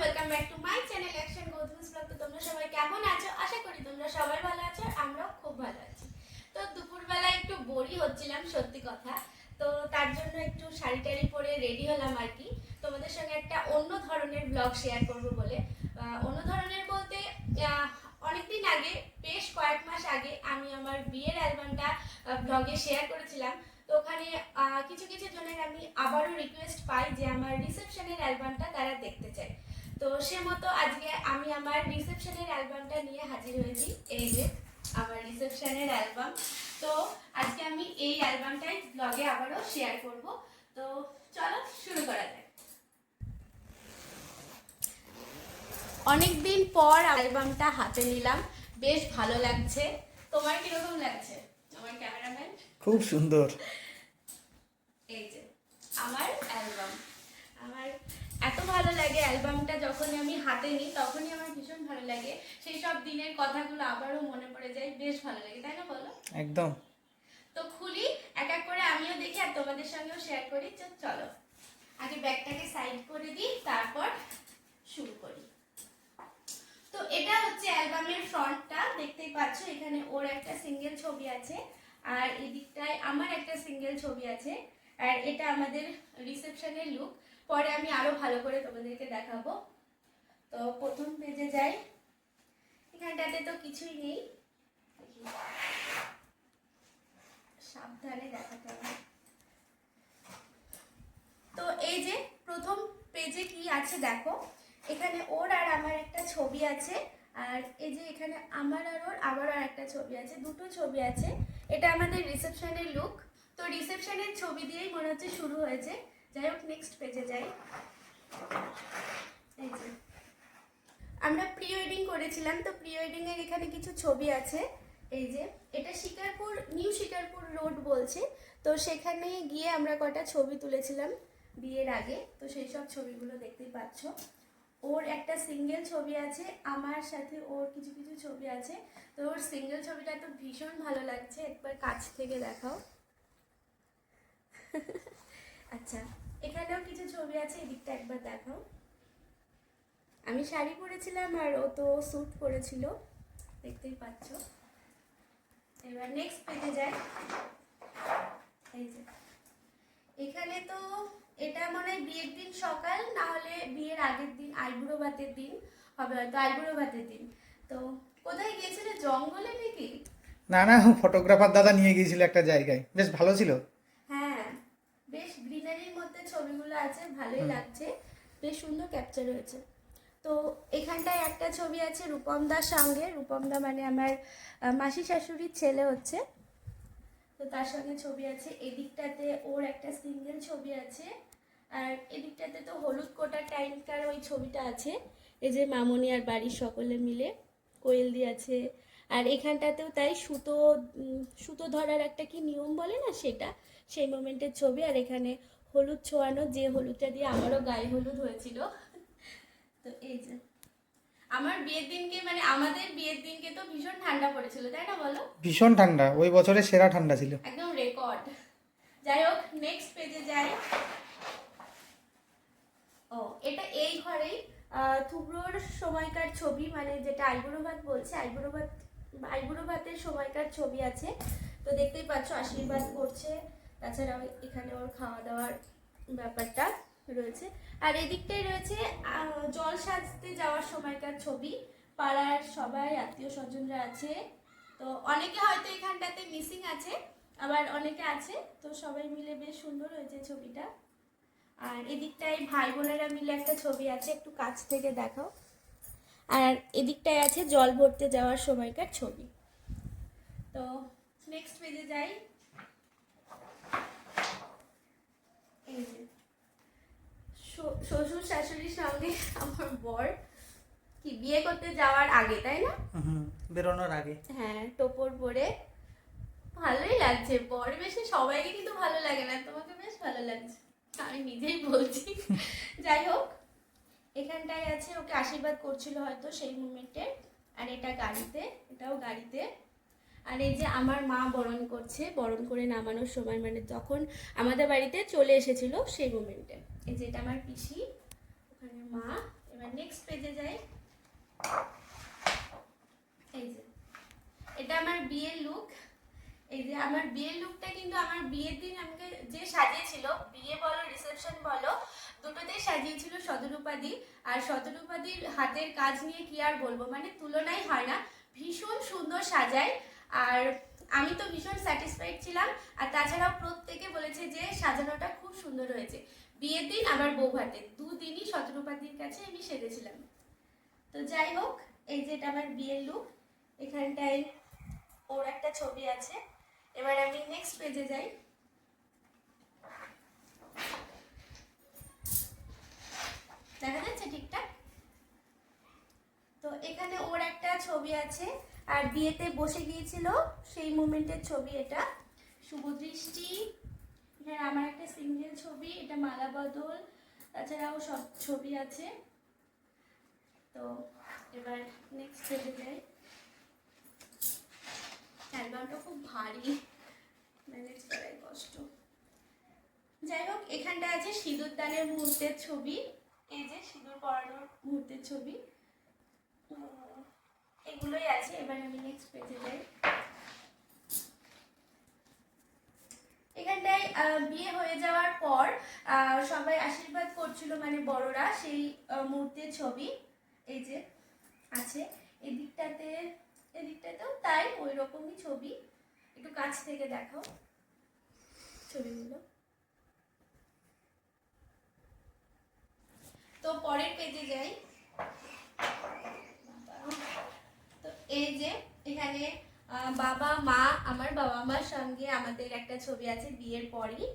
Welcome back to my channel action Gautam's blog. তো তোমরা সবাই কেমন আছো? আশা করি তোমরা সবাই ভালো আছো, আমরাও খুব ভালো আছি। তো দুপুরবেলা একটু বোরই হচ্ছিলাম, সত্যি কথা। তো তার জন্য একটু শাড়ি টাড়ি পরে রেডি হলাম আর কি, তোমাদের সঙ্গে একটা অন্য ধরনের ব্লগ শেয়ার করব বলে। অন্য ধরনের বলতে অনেকদিন আগে, বেশ কয়েক মাস আগে আমি আমার বিয়ের অ্যালবামটা ব্লগে শেয়ার করেছিলাম। তো ওখানে কিছু কিছু জনের আমি আবারও রিকোয়েস্ট পাই যে আমার রিসেপশনের অ্যালবামটা তারা দেখতে চায়। তো সে মতো আজকে আমি আমার রিসেপশনের অ্যালবামটা নিয়ে হাজির হয়েছি। এই যে আমার রিসেপশনের অ্যালবাম। তো আজকে আমি এই অ্যালবামটাই ব্লগে আবারও শেয়ার করব। তো চলো শুরু করা যাক। অনেকদিন পর অ্যালবামটা হাতে নিলাম, বেশ ভালো লাগছে। তোমার কিরকম লাগছে আমার ক্যামেরাম্যান? খুব সুন্দর। এই যে আমার অ্যালবাম, আমার এত ভালো লাগে অ্যালবামটা। যখনই আমি হাতে নিই তখনই আমার ভীষণ ভালো লাগে, সেই সব দিনের কথাগুলো আবারও মনে পড়ে যায়, বেশ ভালো লাগে, তাই না বলো? একদম। তো খুলি এক এক করে, আমিও দেখি আর তোমাদের সঙ্গেও শেয়ার করি। চলো আগে ব্যাগটাকে সাইড করে দিই, তারপর শুরু করি। তো এটা হচ্ছে অ্যালবামের ফ্রন্টটা, দেখতেই পাচ্ছ। এখানে ওর একটা সিঙ্গেল ছবি আছে, আর এদিকটায় আমার একটা সিঙ্গেল ছবি আছে। আর এটা আমাদের রিসেপশনের লুক, পরে আমি আরো ভালো করে তোমাদেরকে দেখাবো। তো প্রথম পেজে যাই, এখানটাতে তো কিছুই নেই, সাবধানে দেখাতে হবে। তো এই যে প্রথম পেজে কি আছে দেখো, এখানে ওর আর আমার একটা ছবি আছে, আর এই যে এখানে আমার আর ওর আবার আর একটা ছবি আছে, দুটো ছবি আছে। এটা আমাদের রিসেপশনের লুক। তো রিসেপশনের ছবি দিয়েই মনে হচ্ছে শুরু হয়েছে। যাই হোক, নেক্সট পেজে যাই। এই যে আমরা প্রি ওয়েডিং করেছিলাম, তো প্রি ওয়েডিং এর এখানে কিছু ছবি আছে। এই যে এটা শিকারপুর, নিউ শিকারপুর রোড বলছে। তো সেখানে গিয়ে আমরা কটা ছবি তুলেছিলাম বিয়ের আগে, তো সেই সব ছবিগুলো দেখতেই পাচ্ছ। ওর একটা সিঙ্গেল ছবি আছে, আমার সাথে ওর কিছু কিছু ছবি আছে। তো ওর সিঙ্গেল ছবিটা তো ভীষণ ভালো লাগছে, একবার কাছ থেকে দেখাও। আচ্ছা, এখানেও কিছু ছবি আছে, এদিকটা একবার দেখাও। আমি শাড়ি পরেছিলাম আর ও তো স্যুট পরেছিল, দেখতেই পাচ্ছ। এবার নেক্সট পেজে যাই। এই যে এখানে তো এটা মনে হয় বিয়ের দিন সকাল, না হলে বিয়ের আগের দিন, আইবুড়ো ভাতের দিন হবে হয়তো, আইবুড়ো ভাতের দিন। তো কোথায় গিয়েছিলে, জঙ্গলে নাকি? না না, ফটোগ্রাফার দাদা নিয়ে গিয়েছিল একটা জায়গায়, বেশ ভালো ছিল। হ্যাঁ, বেশ গ্রিনারির মধ্যে ছবিগুলো আছে, ভালোই লাগছে, বেশ সুন্দর ক্যাপচার হয়েছে। তো এখানটায় একটা ছবি আছে রূপম দার সঙ্গে, রূপম দা মানে আমার মাসি শাশুড়ির ছেলে হচ্ছে। তো তার সঙ্গে ছবি আছে। এদিকটাতে ওর একটা সিঙ্গেল ছবি আছে, আর এদিকটাতে তো হলুদ কোটার টাইমকার ওই ছবিটা আছে। এই যে মামনি আর বাড়ির সকলে মিলে কোয়েল দিয়ে আছে। আর এখানটাতেও তাই, সুতো সুতো ধরার একটা কি নিয়ম বলে না, সেটা, সেই মোমেন্টের ছবি। আর এখানে হলুদ ছোঁয়ানো, যে হলুদটা দিয়ে আমারও গায়ে হলুদ হয়েছিল। তো এই যে আমার বিয়ের দিনকে, মানে আমাদের বিয়ের দিনকে তো ভীষণ ঠান্ডা পড়েছিল, তাই না বলো? ভীষণ ঠান্ডা, ওই বছরের সেরা ঠান্ডা ছিল। একদম রেকর্ড। যাই হোক, নেক্সট পেজে যাই। ও, এটা এই ঘরেই থুবড়োর সময়কার ছবি, মানে যেটা আইবুড়ো ভাত বলছে, আইবুড়ো ভাতের সময়কার ছবি আছে। তো দেখতেই পাচ্ছ আশীর্বাদ করছে, তাছাড়াও এখানে ওর খাওয়া দাওয়ার ব্যাপারটা রয়েছে। আর এদিকটাই রয়েছে জল সাজতে যাওয়ার সময়কার ছবি, পাড়ার সবাই আত্মীয় স্বজনরা আছে। তো অনেকে হয়তো এখানটাতে মিসিং আছে, আবার অনেকে আছে, তো সবাই মিলে বেশ সুন্দর হয়েছে ছবিটা। আর এদিকটায় ভাই বোনেরা মিলে একটা ছবি আছে, একটু কাছ থেকে দেখাও। আর এদিকটায় আছে জল ভরতে যাওয়ার সময়কার ছবি। তো নেক্সট পেজে যাই। এই যে শ্বশুর শাশুড়ির সঙ্গে আমার বর, কি বিয়ে করতে যাওয়ার আগে, তাই না? বেরোনোর আগে। হ্যাঁ, টোপর পরে ভালোই লাগছে। বর বেশি সবাইকে কিন্তু ভালো লাগে না, তোমাকে বেশ ভালো লাগছে, আমি নিজেই বলছি। যাই হোক, এখানটায় আছে ওকে আশীর্বাদ করছিল হয়তো সেই মুমেন্টে। আর এটা গাড়িতে, এটাও গাড়িতে। আর এই যে আমার মা বরণ করছে, বরণ করে নামানোর সময়, মানে যখন আমাদের বাড়িতে চলে এসেছিল সেই মুমেন্টে। এই যে এটা আমার পিসি, ওখানে মা। এবার নেক্সট আমার বিয়ের লুকটা কিন্তু আমার বিয়ের দিন আমাকে যে সাজিয়েছিল, বিয়ে বলো রিসেপশন বলো, দুটোতেই সাজিয়েছিল শতরূপাদি। আর শতরূপাদির হাতের কাজ নিয়ে কি আর বলবো, মানে তুলনাই হয় না, ভীষণ সুন্দর সাজায়। আর আমি তো ভীষণ স্যাটিসফাইড ছিলাম। আর তাছাড়াও প্রত্যেকে বলেছে যে সাজানোটা খুব সুন্দর হয়েছে। বিয়ের দিন আবার বউ ভাতে, দুদিনই শতরূপাদির কাছে আমি সেজেছিলাম। তো যাই হোক, এই যে এটা আমার বিয়ের লুক। এখানটায় ওর একটা ছবি আছে। এবার আমি নেক্সট পেজে যাই। দেখা যাচ্ছে ঠিকঠাক? তো এখানে ওর একটা ছবি আছে, আর বিয়েতে বসে গিয়েছিল সেই মোমেন্টের ছবি এটা। শুভদৃষ্টি, এখানে আমার একটা সিঙ্গেল ছবি, এটা মালা বদল, তাছাড়াও সব ছবি আছে। তো এবার নেক্সট পেজে যাই। অ্যালবামটা খুব ভারী, ম্যানেজ করাই কষ্ট। যাই হোক, এখানটা আছে সিঁদুর দানের মুহূর্তের ছবি। এই যে সিঁদুর পরানোর মুহূর্তের ছবি, এগুলোই আছে। এবার আমি নেক্সট পেজে যাই। এখানটায় বিয়ে হয়ে যাওয়ার পর সবাই আশীর্বাদ করছিল, মানে বড়রা, সেই মুহূর্তের ছবি এই যে আছে। এদিকটাতেও তাই, ওই রকমই ছবি। একটু কাছ থেকে দেখো ছবিগুলো। তো পরের পেজে যাই। তো এই যে এখানে বাবা মা, আমার বাবা মার সঙ্গে আমাদের একটা ছবি আছে বিয়ের পরই।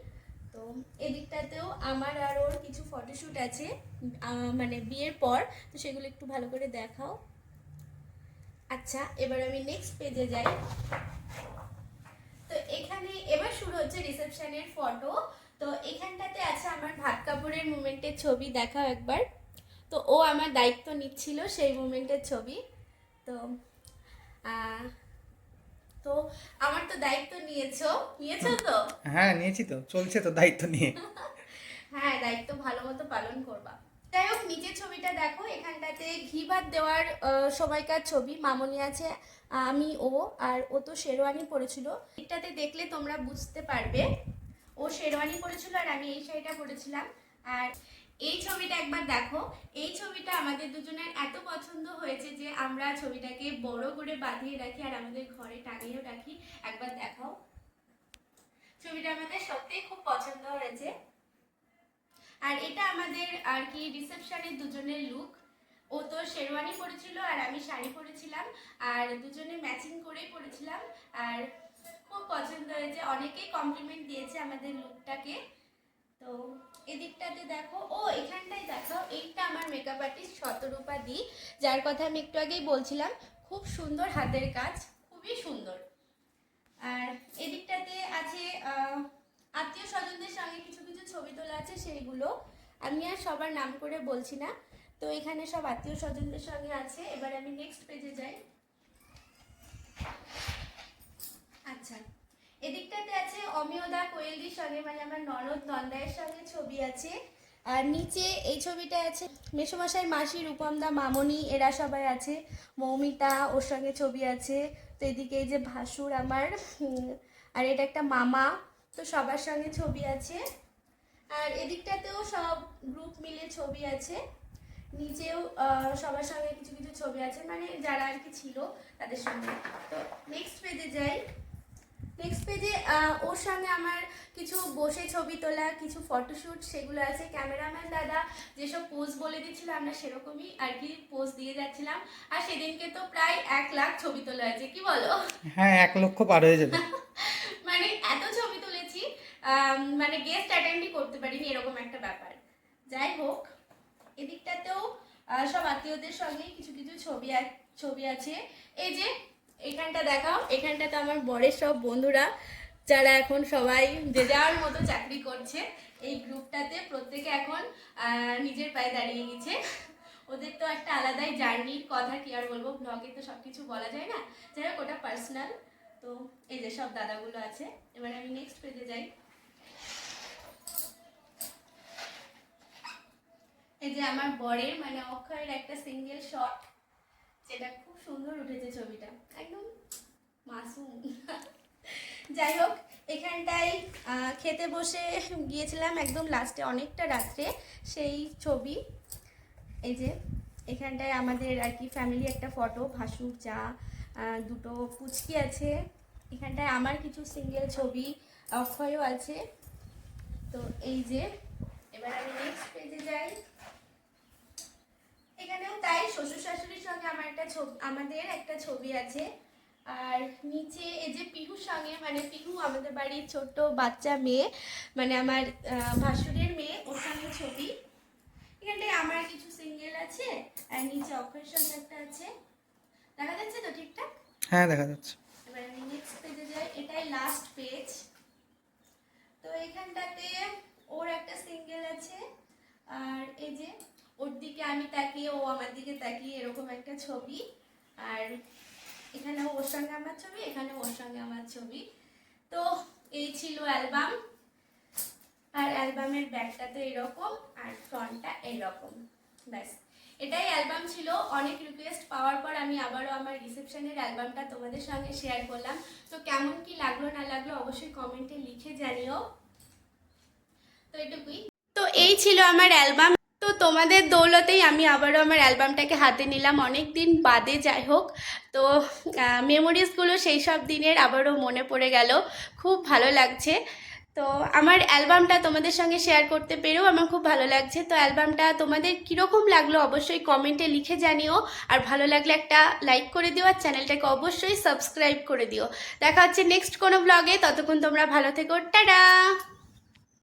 তো এদিকটাতেও আমার আর ওর কিছু ফটোশ্যুট আছে, মানে বিয়ের পর। তো সেগুলো একটু ভালো করে দেখাও। আচ্ছা, এবার আমি নেক্সট পেজে যাই। তো এখানে এবার শুরু হচ্ছে রিসেপশনের ফটো। তো এখানটাতে আছে আমার ভাত কাপড়ের মুমেন্টের ছবি, দেখাও একবার। তো ও আমার দায়িত্ব নিচ্ছিল সেই মুমেন্টের ছবি। তো তো আমার তো দায়িত্ব নিয়েছো তো? হ্যাঁ, নিয়েছি তো, চলছে তো দায়িত্ব নিয়ে। হ্যাঁ, দায়িত্ব ভালো মতো পালন করবা। যাই হোক, নিচের ছবিটা দেখো। এখানটাতে ঘি ভাত দেওয়ার সময়কার ছবি, মামনি আছে, আমি, ও। আর ও তো শেরওয়ানি পরেছিল, এটাতে দেখলে তোমরা বুঝতে পারবে। ও শেরওয়ানি পরেছিল আর আমি এই শাড়িটা পরেছিলাম। আর এই ছবিটা একবার দেখো। এই ছবিটা আমাদের দুজনের এত পছন্দ হয়েছে যে আমরা ছবিটাকে বড় করে বাঁধিয়ে রাখি আর আমাদের ঘরে টাঙিয়েও রাখি। একবার দেখাও। ছবিটা আমাদের সত্যিই খুব পছন্দ হয়েছে। আর এটা আমাদের আর কি রিসেপশনের দুজনের লুক। ও তো শেরওয়ানি পরেছিল আর আমি শাড়ি পরেছিলাম, আর দুজনে ম্যাচিং করেই পরেছিলাম। আর খুব পছন্দ হয়েছে, অনেকেই কমপ্লিমেন্ট দিয়েছে আমাদের লুকটাকে। তো এদিকটাতে দেখো, ও এখানটাই দেখো, এইটা আমার মেকআপ আর্টিস্ট শতরূপা দি, যার কথা আমি একটু আগেই বলছিলাম। খুব সুন্দর হাতের কাজ, খুবই সুন্দর। আর এদিকটাতে আছে আত্মীয় স্বজনদের সঙ্গে কিছু কিছু ছবি তোলা আছে, সেইগুলো আমি আর সবার নাম করে বলছি না। তো এখানে সব আত্মীয় স্বজনদের সঙ্গে আছে। এবার আমি নেক্সট পেজে যাই। আচ্ছা, এদিকটাতে আছে অমিয়দা কোয়েলদির সঙ্গে, মানে আমার ননদ নন্দায়ের সঙ্গে ছবি আছে। আর নিচে এই ছবিটা আছে মেসোমশাই, মাসি, রূপমদা, মামনি, এরা সবাই আছে। মৌমিতা, ওর সঙ্গে ছবি আছে। তো এদিকে এই যে ভাসুর আমার, আর এটা একটা মামা। তো সবার সঙ্গে ছবি আছে। আর এদিকটাতেও সব গ্রুপ মিলে ছবি আছে। নিচেও সবার সঙ্গে কিছু কিছু ছবি আছে, মানে যারা আর কি ছিল তাদের সঙ্গে। তো নেক্সট পেজে যাই। নেক্সট পেজে ওর সঙ্গে আমার কিছু বসে ছবি তোলা, কিছু ফটোশ্যুট, সেগুলো আছে। ক্যামেরাম্যান দাদা যেসব পোজ বলে দিচ্ছিল, আমরা সেরকমই আর কি পোজ দিয়ে যাচ্ছিলাম। আর সেদিনকে তো প্রায় 1 লাখ ছবি তোলা হয়েছে, কি বলো? হ্যাঁ, 1 লক্ষ পার হয়ে যাবে। মানে এত ছবি তুলেছি, মানে গেস্ট অ্যাটেন্ডই করতে পারিনি, এরকম একটা ব্যাপার। যাই হোক, এদিকটাতেও সব আত্মীয়দের সঙ্গে কিছু কিছু ছবি আছে। এই যে এখানটা দেখাও, এখানটাতে আমার বরের সব বন্ধুরা, যারা এখন সবাই যে যার মতো চাকরি করছে। এই গ্রুপটাতে প্রত্যেকে এখন নিজের পায়ে দাঁড়িয়ে গেছে। ওদের তো একটা আলাদাই জার্নির কথা, কি আর বলবো, ব্লগে তো সব কিছু বলা যায় না। যাই হোক, ওটা পার্সোনাল। তো এই যে সব দাদাগুলো আছে। এবার আমি নেক্সট পেজে যাই। এই যে আমার বরের, মানে অক্ষয়ের একটা সিঙ্গেল শট, যেটা খুব সুন্দর উঠেছে ছবিটা, একদম মাসুম। যাই হোক, এখানটায় খেতে বসে গিয়েছিলাম একদম লাস্টে অনেকটা রাত্রে, সেই ছবি। এই যে এখানটায় আমাদের আর কি ফ্যামিলি একটা ফটো, ভাসুর চা, দুটো পুচকি আছে। এখানটায় আমার কিছু সিঙ্গেল ছবি, অক্ষয়ও আছে। তো এই যে এবার আমি নেক্সট পেজে যাই। এখানেও তাই, শ্বশুর শাশুড়ির সঙ্গে আমাদের একটা ছবি আছে। আর নিচে এই যে পিহুর সঙ্গে, মানে পিহু আমাদের বাড়ির ছোট্ট বাচ্চা মেয়ে, মানে আমার ভাসুরের মেয়ে, ওর সঙ্গে ছবি। এখানটায় আমার কিছু সিঙ্গেল আছে, আর নিচে অক্ষয়ের সঙ্গে একটা আছে। দেখা যাচ্ছে তো ঠিকঠাক? হ্যাঁ দেখা যাচ্ছে। এবার আমি নেক্সট পেজে যাই, এটাই লাস্ট পেজ। তো এখানটাতে ওর একটা সিঙ্গেল আছে, আর এই যে ওর দিকে আমি তাকিয়ে, ও আমার দিকে তাকিয়ে, এরকম একটা ছবি। আর এখানে ওর সঙ্গে আমার ছবি, এখানে ওর সঙ্গে আমার ছবি। তো এই ছিল অ্যালবাম। আর অ্যালবামের ব্যাকটা তো এরকম, আর ফ্রন্টটা এরকম। ব্যাস, এটাই অ্যালবাম ছিল। অনেক রিকোয়েস্ট পাওয়ার পর আমি আবারও আমার রিসেপশনের অ্যালবামটা তোমাদের সঙ্গে শেয়ার করলাম। তো কেমন কি লাগলো না লাগলো অবশ্যই কমেন্টে লিখে জানিও। তো এটুকুই। তো এই ছিল আমার অ্যালবাম। তো তোমাদের দৌলতেই আমি আবারও আমার অ্যালবামটাকে হাতে নিলাম অনেক দিন বাদে, যাই হোক। তো মেমোরিজগুলো সেই সব দিনের আবারও মনে পড়ে গেল, খুব ভালো লাগছে। তো আমার অ্যালবামটা তোমাদের সঙ্গে শেয়ার করতে পেরেও আমার খুব ভালো লাগছে। তো অ্যালবামটা তোমাদের কীরকম লাগলো অবশ্যই কমেন্টে লিখে জানিও। আর ভালো লাগলে একটা লাইক করে দিও, আর চ্যানেলটাকে অবশ্যই সাবস্ক্রাইব করে দিও। দেখা হচ্ছে নেক্সট কোনো ব্লগে, ততক্ষণ তোমরা ভালো থেকো, টাটা।